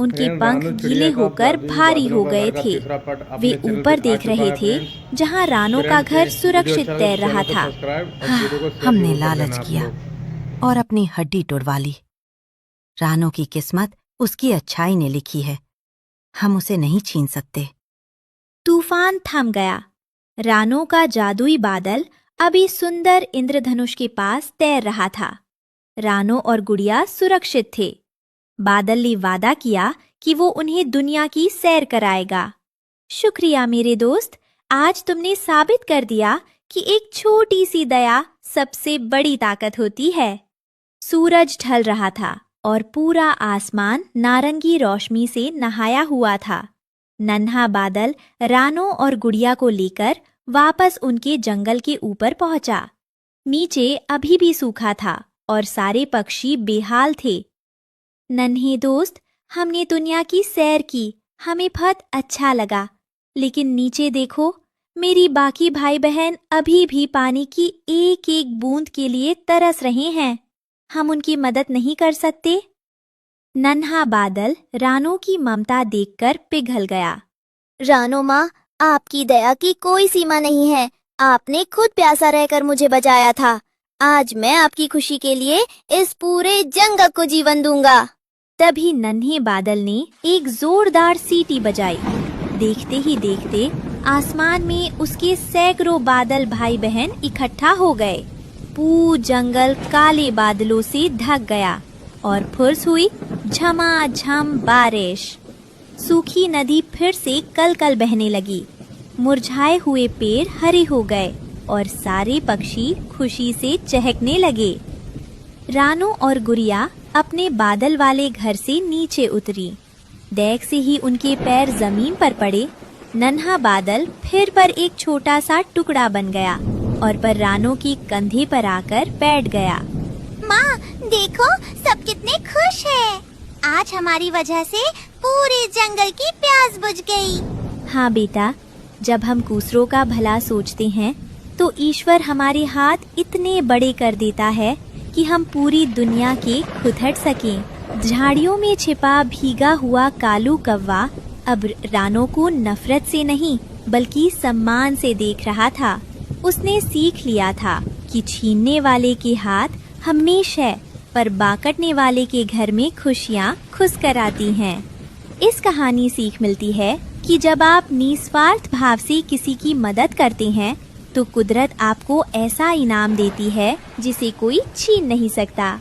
उनके पंख गीले होकर भारी हो गए थे। वे ऊपर देख रहे थे जहां रानो का घर सुरक्षित तैर रहा था। हमने लालच किया और अपनी हड्डी तोड़वा ली। रानो की किस्मत उसकी अच्छाई ने लिखी है, हम उसे नहीं छीन सकते। तूफान थम गया। रानो का जादुई बादल अभी सुंदर इंद्रधनुष के पास तैर रहा था। रानो और गुड़िया सुरक्षित थे। बादल ने वादा किया कि वो उन्हें दुनिया की सैर कराएगा। शुक्रिया मेरे दोस्त, आज तुमने साबित कर दिया कि एक छोटी सी दया सबसे बड़ी ताकत होती है। सूरज ढल रहा था और पूरा आसमान नारंगी रोशनी से नहाया हुआ था। नन्हा बादल रानो और गुड़िया को लेकर वापस उनके जंगल के ऊपर पहुंचा। नीचे अभी भी सूखा था और सारे पक्षी बेहाल थे। नन्हे दोस्त, हमने दुनिया की सैर की, हमें बहुत अच्छा लगा, लेकिन नीचे देखो, मेरी बाकी भाई बहन अभी भी पानी की एक एक बूंद के लिए तरस रहे हैं। हम उनकी मदद नहीं कर सकते? नन्हा बादल रानो की ममता देखकर पिघल गया। रानो माँ, आपकी दया की कोई सीमा नहीं है। आपने खुद प्यासा रहकर मुझे बचाया था। आज मैं आपकी खुशी के लिए इस पूरे जंगल को जीवन दूंगा। तभी नन्हे बादल ने एक जोरदार सीटी बजाई। देखते ही देखते आसमान में उसके सैकड़ों बादल भाई बहन इकट्ठा हो गए। पूरा जंगल काले बादलों से ढक गया और फुर्स हुई झमाझम बारिश। सूखी नदी फिर से कल-कल बहने लगी। मुरझाए हुए पेड़ हरे हो गए और सारे पक्षी खुशी से चहकने लगे। रानो और गुड़िया अपने बादल वाले घर से नीचे उतरी। देख से ही उनके पैर जमीन पर पड़े। नन्हा बादल फिर पर एक छोटा सा टुकड़ा बन गया और पर रानो के कंधे पर आकर बैठ गया। माँ, देखो सब कितने खुश हैं। आज हमारी वजह से पूरे जंगल की प्यास बुझ गई। हाँ बेटा, जब हम दूसरों का भला सोचते हैं तो ईश्वर हमारे हाथ इतने बड़े कर देता है कि हम पूरी दुनिया के खुद हट सकें। झाड़ियों में छिपा भीगा हुआ कालू कौवा अब रानो को नफरत से नहीं बल्कि सम्मान से देख रहा था। उसने सीख लिया था कि छीनने वाले के हाथ हमेशा पर बाकटने वाले के घर में खुशियाँ खुश कर आती हैं। इस कहानी सीख मिलती है कि जब आप निस्वार्थ भाव से किसी की मदद करते हैं तो कुदरत आपको ऐसा इनाम देती है जिसे कोई छीन नहीं सकता।